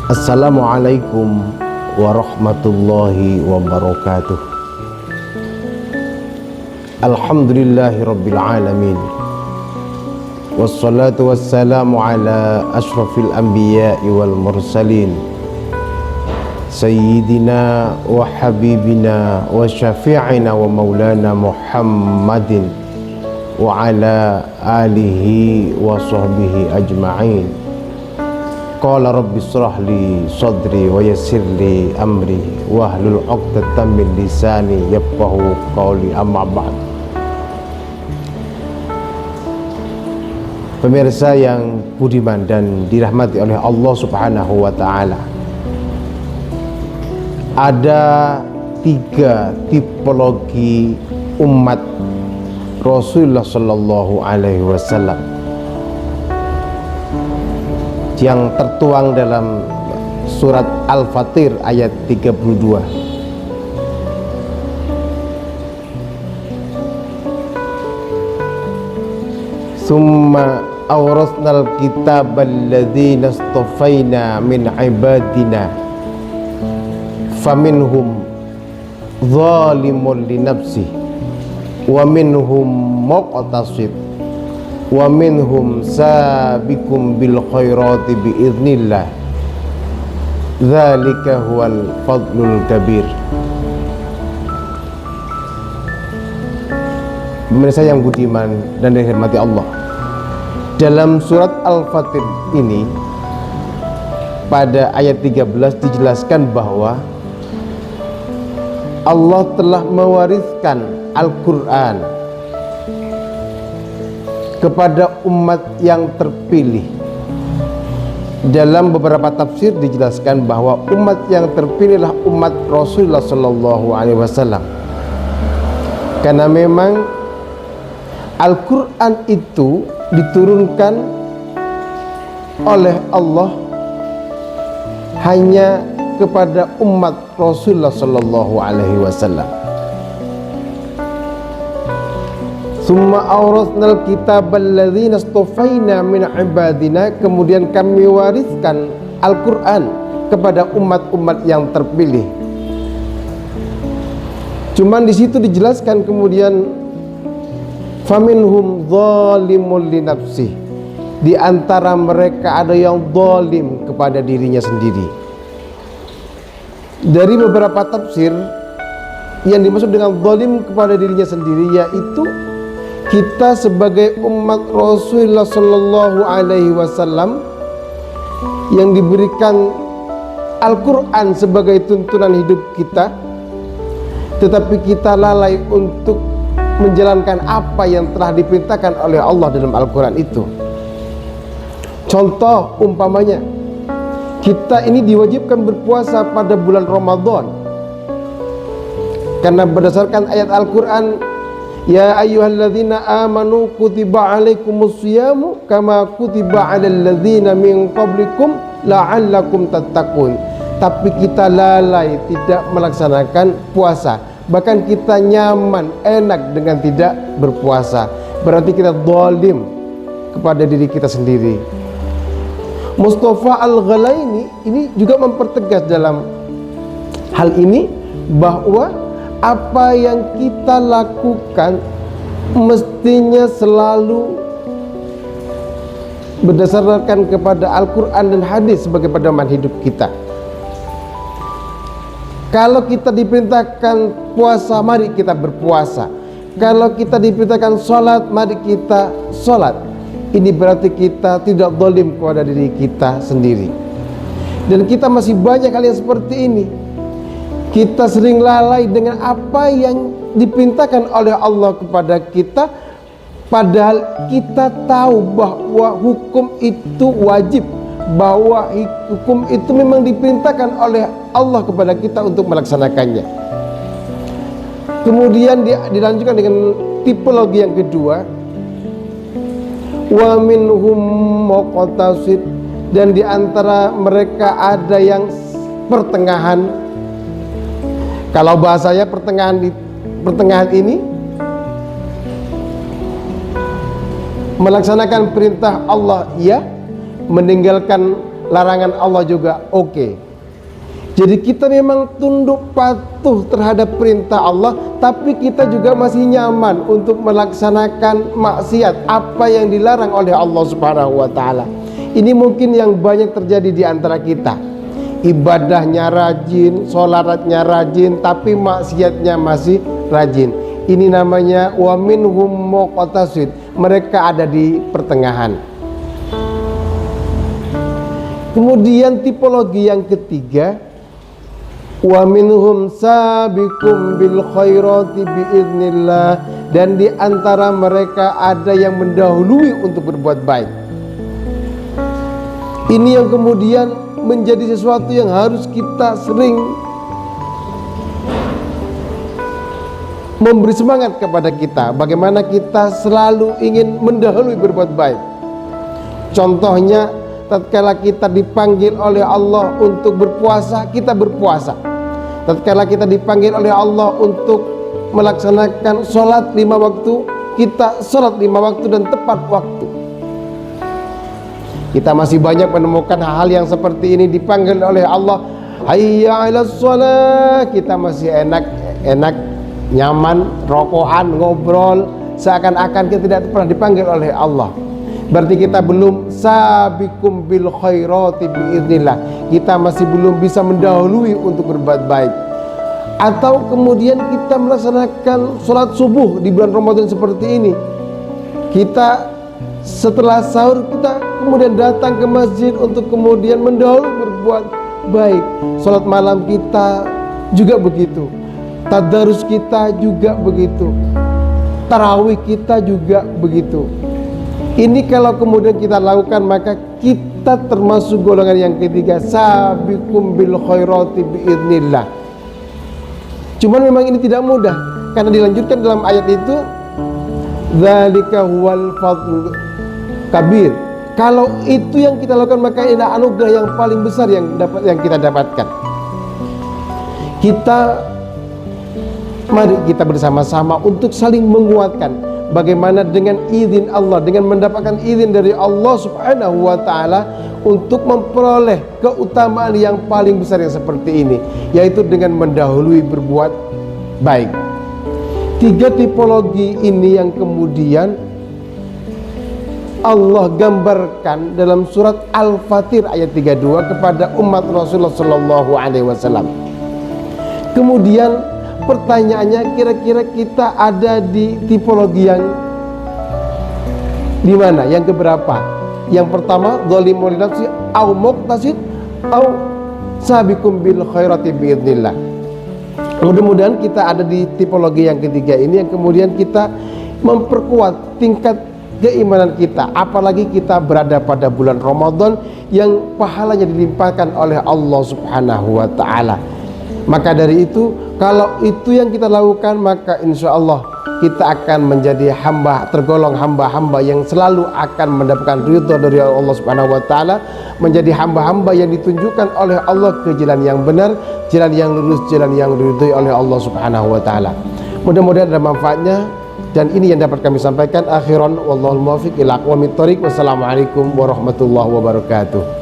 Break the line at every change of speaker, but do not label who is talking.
Assalamualaikum warahmatullahi wabarakatuh. Alhamdulillahi rabbil alamin. Wassalatu wassalamu ala ashrafil anbiya'i wal mursalin, Sayyidina wa habibina wa syafi'ina wa maulana Muhammadin wa ala alihi wa sahbihi ajma'in. Qala rabbi shrah li sadri wa yassir li amri wahlul 'uqdatam min lisani yafqahu qawli, amma ba'd. Pemirsa yang budiman dan dirahmati oleh Allah Subhanahu wa taala, ada 3 tipologi umat Rasulullah sallallahu alaihi wasallam yang tertuang dalam surat Al-Fatir ayat 32. Summa awrasnal kitabal ladzina istafaina min ibadina faminhum zalimun li nafsihi wa minhum muqtasid wa minhum sabiqum bil khairati bi idznillah, dzalika huwal fadlul kabir. Pemirsa yang budiman dan dirahmati Allah, dalam surat Al-Fatir ini pada ayat 13 dijelaskan bahwa Allah telah mewariskan Al-Quran kepada umat yang terpilih. Dalam beberapa tafsir dijelaskan bahwa umat yang terpilihlah umat Rasulullah sallallahu alaihi wasallam, karena memang Al-Quran itu diturunkan oleh Allah hanya kepada umat Rasulullah sallallahu alaihi wasallam. Summa awrasnal kitabal ladzina istafaina min ibadina, kemudian kami wariskan Al-Quran kepada umat-umat yang terpilih. Cuman di situ dijelaskan kemudian faminhum zalimun li nafsihi, di antara mereka ada yang zalim kepada dirinya sendiri. Dari beberapa tafsir, yang dimaksud dengan zalim kepada dirinya sendiri yaitu kita sebagai umat Rasulullah sallallahu alaihi wasallam yang diberikan Al-Quran sebagai tuntunan hidup kita, tetapi kita lalai untuk menjalankan apa yang telah diperintahkan oleh Allah dalam Al-Quran itu. Contoh umpamanya, kita ini diwajibkan berpuasa pada bulan Ramadan karena berdasarkan ayat Al-Quran, ya ayyuhalladzina amanu kutiba alaikumus syiyamu kama kutiba alal ladzina min qablikum la'allakum tattaqun. Tapi kita lalai tidak melaksanakan puasa, bahkan kita nyaman, enak dengan tidak berpuasa. Berarti kita zalim kepada diri kita sendiri. Mustafa Al-Ghalaini ini juga mempertegas dalam hal ini bahwa apa yang kita lakukan mestinya selalu berdasarkan kepada Al-Quran dan hadis sebagai pedoman hidup kita. Kalau kita diperintahkan puasa, mari kita berpuasa. Kalau kita diperintahkan sholat, mari kita sholat. Ini berarti kita tidak zalim kepada diri kita sendiri. Dan kita masih banyak hal yang seperti ini. Kita sering lalai dengan apa yang diperintahkan oleh Allah kepada kita, padahal kita tahu bahwa hukum itu wajib, bahwa hukum itu memang diperintahkan oleh Allah kepada kita untuk melaksanakannya. Kemudian dilanjutkan dengan tipologi yang kedua, wa minhum muqtasid, dan di antara mereka ada yang pertengahan. Kalau bahasanya pertengahan ini melaksanakan perintah Allah, ya, meninggalkan larangan Allah juga oke. Jadi kita memang tunduk patuh terhadap perintah Allah, tapi kita juga masih nyaman untuk melaksanakan maksiat apa yang dilarang oleh Allah Subhanahu wa taala. Ini mungkin yang banyak terjadi di antara kita. Ibadahnya rajin, sholatnya rajin, tapi maksiatnya masih rajin. Ini namanya wa minhum muqtasid. Mereka ada di pertengahan. Kemudian tipologi yang ketiga, wa minhum sabiqum bil khairati biiznillah, dan di antara mereka ada yang mendahului untuk berbuat baik. Ini yang kemudian menjadi sesuatu yang harus kita sering memberi semangat kepada kita, bagaimana kita selalu ingin mendahului berbuat baik. Contohnya, tatkala kita dipanggil oleh Allah untuk berpuasa, kita berpuasa. Tatkala kita dipanggil oleh Allah untuk melaksanakan sholat 5 waktu, kita sholat 5 waktu dan tepat waktu. Kita masih banyak menemukan hal-hal yang seperti ini, dipanggil oleh Allah, hayya 'alas shalah, kita masih enak nyaman, rokokan, ngobrol, seakan-akan kita tidak pernah dipanggil oleh Allah. Berarti kita belum sabiqum bil khairati biiznillah, kita masih belum bisa mendahului untuk berbuat baik. Atau kemudian kita melaksanakan sholat subuh di bulan Ramadan seperti ini, kita setelah sahur kita kemudian datang ke masjid untuk kemudian mendahului berbuat baik. Sholat malam kita juga begitu, tadarus kita juga begitu, tarawih kita juga begitu. Ini kalau kemudian kita lakukan, maka kita termasuk golongan yang ketiga, sabiqum bil khairati biiznillah. Cuman memang ini tidak mudah, karena dilanjutkan dalam ayat itu, dzalika huwal fadlul kabir. Kalau itu yang kita lakukan, maka ini anugerah yang paling besar yang kita dapatkan. Mari kita bersama-sama untuk saling menguatkan bagaimana dengan izin Allah, dengan mendapatkan izin dari Allah Subhanahu wa taala untuk memperoleh keutamaan yang paling besar yang seperti ini, yaitu dengan mendahului berbuat baik. 3 tipologi ini yang kemudian Allah gambarkan dalam surat Al-Fatir ayat 32 kepada umat Rasulullah sallallahu alaihi wasallam. Kemudian pertanyaannya, kira-kira kita ada di tipologi yang di mana? Yang keberapa? Yang pertama, zalimun li nafsi au muqtasid au sabiqum bil khairati biiznillah. Mudah-mudahan kita ada di tipologi yang ketiga ini, yang kemudian kita memperkuat tingkat keimanan kita, apalagi kita berada pada bulan Ramadan yang pahalanya dilimpahkan oleh Allah Subhanahu wa taala. Maka dari itu, kalau itu yang kita lakukan, maka insya Allah kita akan menjadi hamba, tergolong hamba-hamba yang selalu akan mendapatkan ridha dari Allah Subhanahu wa taala, menjadi hamba-hamba yang ditunjukkan oleh Allah ke jalan yang benar, jalan yang lurus, jalan yang diridhai oleh Allah Subhanahu wa taala. Mudah-mudahan ada manfaatnya, dan ini yang dapat kami sampaikan. Akhiran wallahul muwaffiq ila aqwamit thoriq. Wassalamualaikum warahmatullahi wabarakatuh.